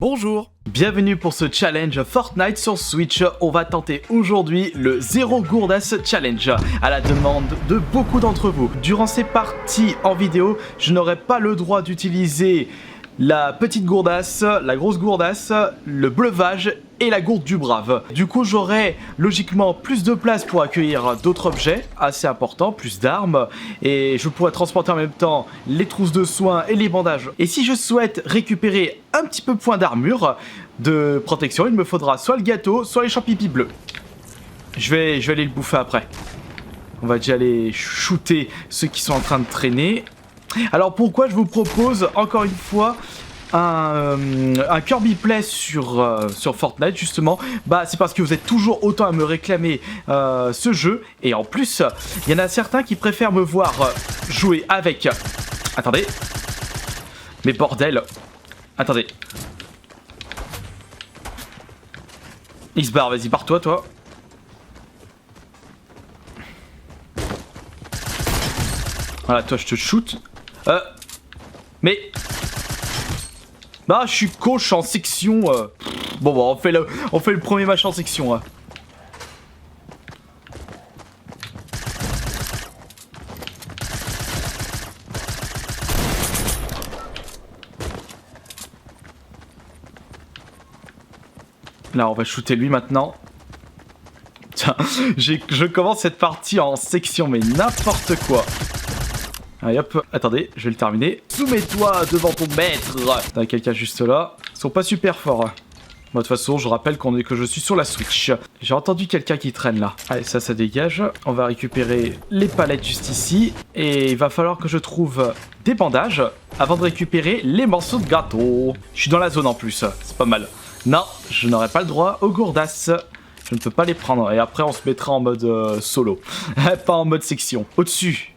Bonjour, bienvenue pour ce challenge Fortnite sur Switch. On va tenter aujourd'hui le Zéro Gourdas Challenge à la demande de beaucoup d'entre vous. Durant ces parties en vidéo, je n'aurai pas le droit d'utiliser la petite gourdasse, la grosse gourdasse, le bleuvage et la gourde du brave. Du coup, j'aurai logiquement plus de place pour accueillir d'autres objets assez importants, plus d'armes, et je pourrai transporter en même temps les trousses de soins et les bandages. Et si je souhaite récupérer un petit peu de points d'armure, de protection, il me faudra soit le gâteau, soit les champignons bleus. Je vais aller le bouffer après. On va déjà aller shooter ceux qui sont en train de traîner. Alors pourquoi je vous propose encore une fois un Kirby Play sur Fortnite justement, bah c'est parce que vous êtes toujours autant à me réclamer ce jeu, et en plus il y en a certains qui préfèrent me voir jouer avec... Attendez. Mais bordel. Attendez. X-Bar, vas-y, pars-toi, toi. Voilà, toi je te shoot. Mais... Bah, je suis coach en section. Bon, on fait le premier match en section. Là, on va shooter lui maintenant. Tiens, je commence cette partie en section, mais n'importe quoi. Allez hop, attendez, je vais le terminer. Soumets-toi devant ton maître. T'as quelqu'un juste là. Ils sont pas super forts. Moi, de toute façon, je rappelle que je suis sur la Switch. J'ai entendu quelqu'un qui traîne là. Allez, ça dégage. On va récupérer les palettes juste ici. Et il va falloir que je trouve des bandages avant de récupérer les morceaux de gâteau. Je suis dans la zone en plus, c'est pas mal. Non, je n'aurai pas le droit aux gourdasses. Je ne peux pas les prendre. Et après, on se mettra en mode solo. Pas en mode section. Au-dessus.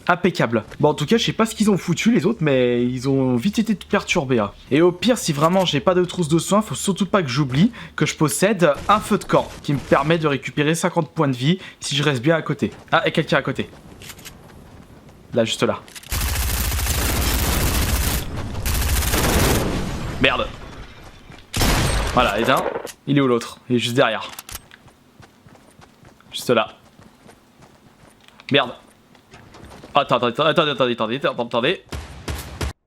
Impeccable. Bon, en tout cas, je sais pas ce qu'ils ont foutu les autres, mais ils ont vite été perturbés. Hein. Et au pire, si vraiment j'ai pas de trousse de soins, faut surtout pas que j'oublie que je possède un feu de camp qui me permet de récupérer 50 points de vie si je reste bien à côté. Ah, et quelqu'un à côté. Là, juste là. Merde. Voilà, et d'un. Il est où l'autre? Il est juste derrière. Juste là. Merde. Attendez.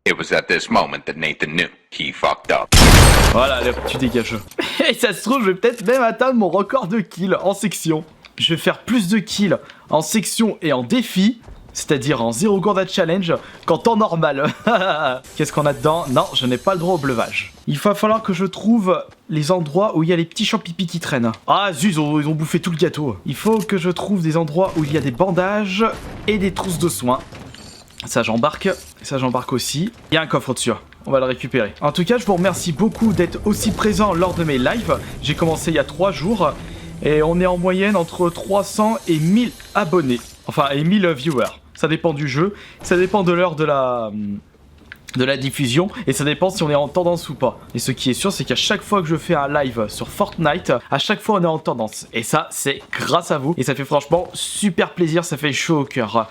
It was at this moment that Nathan knew he fucked up. Voilà, allez, tu dégages. Et ça se trouve, je vais peut-être même atteindre mon record de kills en section. Je vais faire plus de kills en section et en défi, c'est-à-dire en Zéro Gourdas Challenge, qu'en temps normal. Qu'est-ce qu'on a dedans? Non, je n'ai pas le droit au bleuvage. Il va falloir que je trouve les endroits où il y a les petits champipis qui traînent. Ah zut, ils ont bouffé tout le gâteau. Il faut que je trouve des endroits où il y a des bandages et des trousses de soins. Ça j'embarque aussi. Il y a un coffre au-dessus, on va le récupérer. En tout cas, je vous remercie beaucoup d'être aussi présent lors de mes lives. J'ai commencé il y a 3 jours et on est en moyenne entre 300 et 1000 abonnés. Enfin, et 1000 viewers. Ça dépend du jeu, ça dépend de l'heure de la diffusion, et ça dépend si on est en tendance ou pas. Et ce qui est sûr, c'est qu'à chaque fois que je fais un live sur Fortnite, à chaque fois on est en tendance. Et ça, c'est grâce à vous. Et ça fait franchement super plaisir, ça fait chaud au cœur.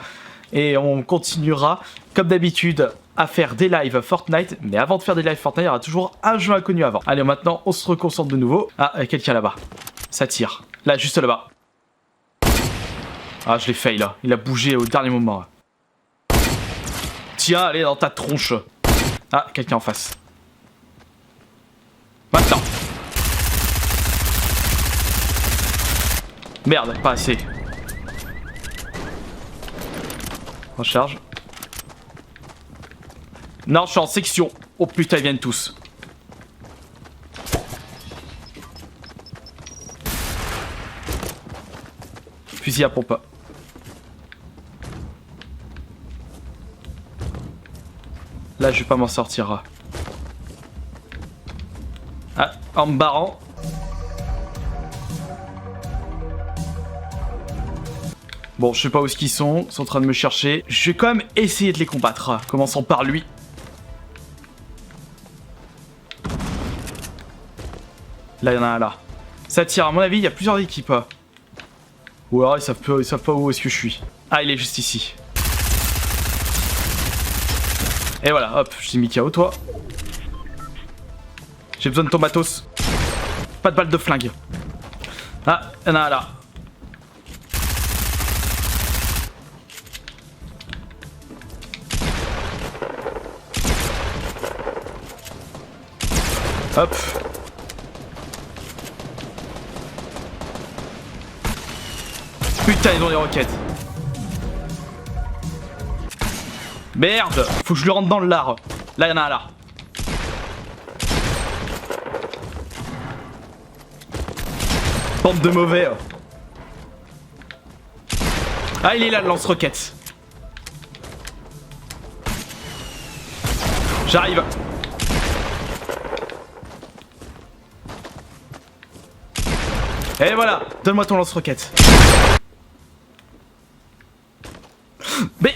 Et on continuera, comme d'habitude, à faire des lives Fortnite. Mais avant de faire des lives Fortnite, il y aura toujours un jeu inconnu avant. Allez, maintenant, on se reconcentre de nouveau. Ah, quelqu'un là-bas. Ça tire. Là, juste là-bas. Ah, je l'ai fail là. Il a bougé au dernier moment. Tiens, allez dans ta tronche. Ah, quelqu'un en face. Maintenant. Merde, pas assez. Recharge. Non, je suis en section. Oh putain, ils viennent tous. Fusil à pompe. Là, je vais pas m'en sortir. Ah, en me barrant. Bon, je sais pas où ils sont en train de me chercher. Je vais quand même essayer de les combattre. Commençons par lui. Là, il y en a un là. Ça tire, à mon avis, il y a plusieurs équipes. Ou alors ils savent pas où est-ce que je suis. Ah, il est juste ici. Et voilà, hop, je t'ai mis KO toi. J'ai besoin de ton matos. Pas de balle de flingue. Ah, y'en a un là. Hop. Putain, ils ont des roquettes. Merde. Faut que je lui rentre dans le lard. Là, y'en a un là. Bande de mauvais. Ah, il est là, le lance-roquette. J'arrive. Et voilà, donne-moi ton lance-roquette. Mais...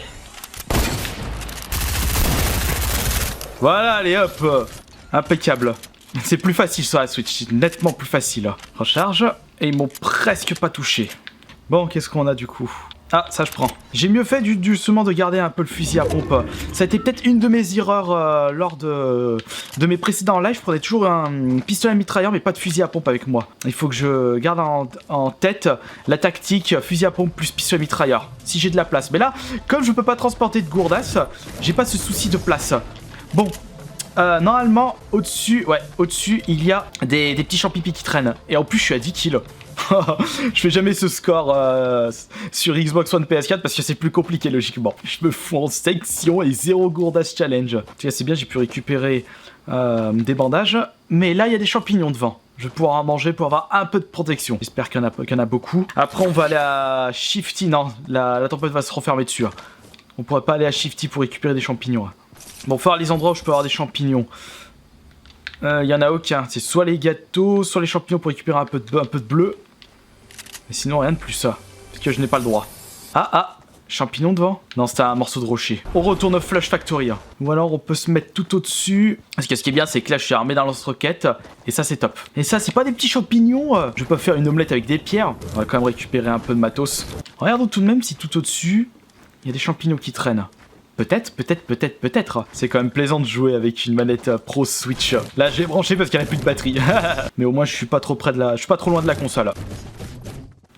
Voilà, allez hop. Impeccable. C'est plus facile sur la Switch, c'est nettement plus facile. Recharge, et ils m'ont presque pas touché. Bon, qu'est-ce qu'on a du coup? Ah, ça je prends. J'ai mieux fait justement de garder un peu le fusil à pompe. Ça a été peut-être une de mes erreurs lors de mes précédents lives. Je prenais toujours un pistolet mitrailleur mais pas de fusil à pompe avec moi. Il faut que je garde en tête la tactique fusil à pompe plus pistolet mitrailleur. Si j'ai de la place. Mais là, comme je peux pas transporter de gourdasse, j'ai pas ce souci de place. Bon. Normalement, au-dessus, il y a des petits champignons qui traînent. Et en plus, je suis à 10 kills. Je fais jamais ce score sur Xbox One PS4 parce que c'est plus compliqué logiquement. Je me fous en section et 0 gourdasse challenge. Tu vois, c'est bien, j'ai pu récupérer des bandages. Mais là, il y a des champignons devant. Je vais pouvoir en manger pour avoir un peu de protection. J'espère qu'il y en a beaucoup. Après, on va aller à Shifty. Non, la tempête va se refermer dessus. On pourrait pas aller à Shifty pour récupérer des champignons. Bon, faut voir les endroits où je peux avoir des champignons. Il y en a aucun. C'est soit les gâteaux, soit les champignons pour récupérer un peu de bleu. Mais sinon, rien de plus ça. Parce que je n'ai pas le droit. Ah, champignon devant? Non, c'était un morceau de rocher. On retourne au Flush Factory. Ou alors, on peut se mettre tout au-dessus. Parce que ce qui est bien, c'est que là, je suis armé d'un lance-roquette. Et ça, c'est top. Et ça, c'est pas des petits champignons. Je peux pas faire une omelette avec des pierres. On va quand même récupérer un peu de matos. Regardons tout de même si tout au-dessus, il y a des champignons qui traînent. Peut-être. C'est quand même plaisant de jouer avec une manette Pro Switch. Là, j'ai branché parce qu'il n'y a plus de batterie. Mais au moins, je suis pas trop loin de la console.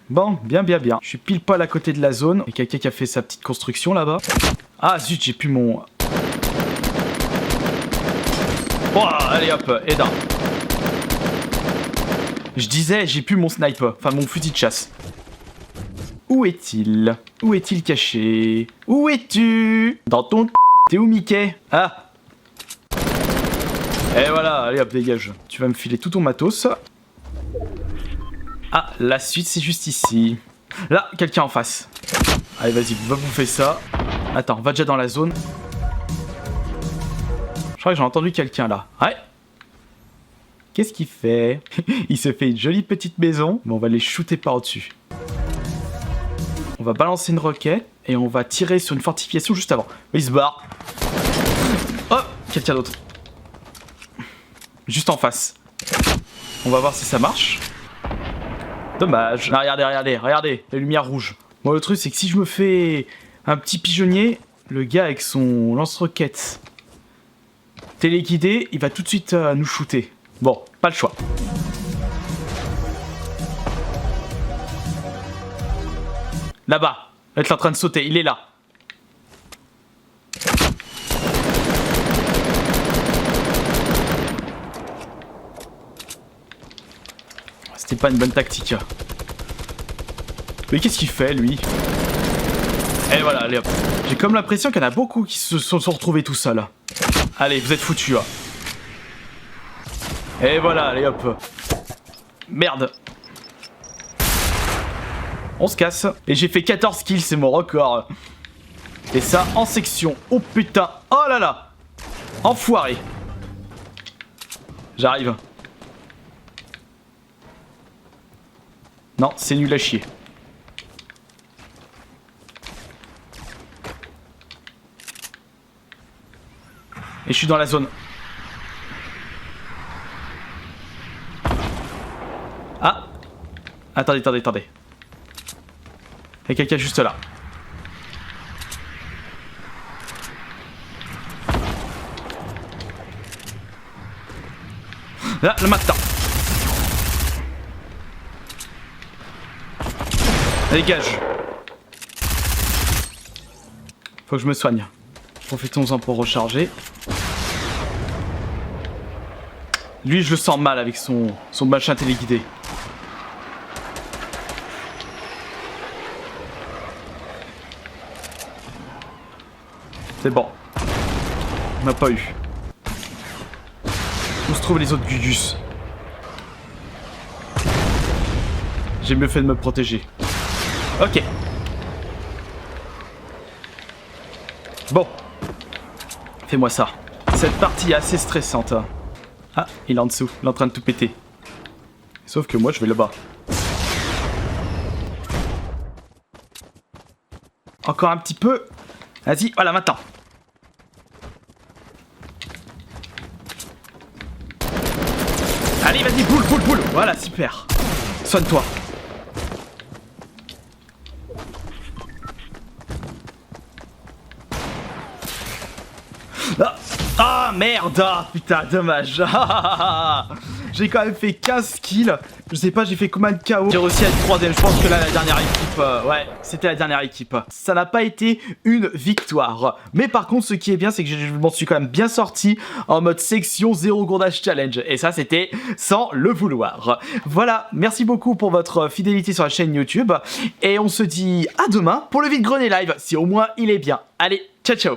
Bon, bien. Je suis pile poil à côté de la zone. Il y a quelqu'un qui a fait sa petite construction là-bas. Ah zut, j'ai plus mon... Oh, allez hop, Eda. Je disais, j'ai plus mon sniper. Enfin, mon fusil de chasse. Où est-il? Où est-il caché? Où es-tu? Dans ton... T'es où, Mickey? Ah. Et voilà, allez hop, dégage. Tu vas me filer tout ton matos. Ah, la suite, c'est juste ici. Là, quelqu'un en face. Allez, vas-y, va bouffer ça. Attends, va déjà dans la zone. Je crois que j'ai entendu quelqu'un là. Ouais. Qu'est-ce qu'il fait? Il se fait une jolie petite maison. Bon, on va les shooter par-dessus. On va balancer une roquette et on va tirer sur une fortification juste avant. Il se barre. Oh, quelqu'un d'autre. Juste en face. On va voir si ça marche. Dommage. Ah, regardez, la lumière rouge. Bon, le truc, c'est que si je me fais un petit pigeonnier, le gars avec son lance-roquette téléguidé, il va tout de suite nous shooter. Bon, pas le choix. Là-bas. Il est en train de sauter. Il est là. C'était pas une bonne tactique. Mais qu'est-ce qu'il fait, lui? Et voilà, allez hop. J'ai comme l'impression qu'il y en a beaucoup qui se sont retrouvés tout seuls. Allez, vous êtes foutus. Et voilà, allez hop. Merde. On se casse. Et j'ai fait 14 kills, c'est mon record. Et ça en section. Oh putain. Oh là là. Enfoiré. J'arrive. Non, c'est nul à chier. Et je suis dans la zone. Ah. Attendez. Il y a quelqu'un juste là. Là, le matin. Dégage. Faut que je me soigne. Profitons-en pour recharger. Lui, je le sens mal avec son machin téléguidé. C'est bon. On n'a pas eu. Où se trouvent les autres Gugus? J'ai mieux fait de me protéger. Ok. Bon. Fais-moi ça. Cette partie est assez stressante. Ah, il est en dessous. Il est en train de tout péter. Sauf que moi, je vais là-bas. Encore un petit peu. Vas-y, voilà, maintenant. Allez, vas-y, boule. Voilà, super. Soigne-toi. Ah merde, putain, dommage. J'ai quand même fait 15 kills. Je sais pas, j'ai fait combien de KO. J'ai réussi à être 3ème. Je pense que là, la dernière équipe, ouais, c'était la dernière équipe. Ça n'a pas été une victoire. Mais par contre, ce qui est bien, c'est que je m'en suis quand même bien sorti en mode section 0 gourdage challenge. Et ça, c'était sans le vouloir. Voilà, merci beaucoup pour votre fidélité sur la chaîne YouTube. Et on se dit à demain pour le vide-grenier live, si au moins il est bien. Allez, ciao ciao.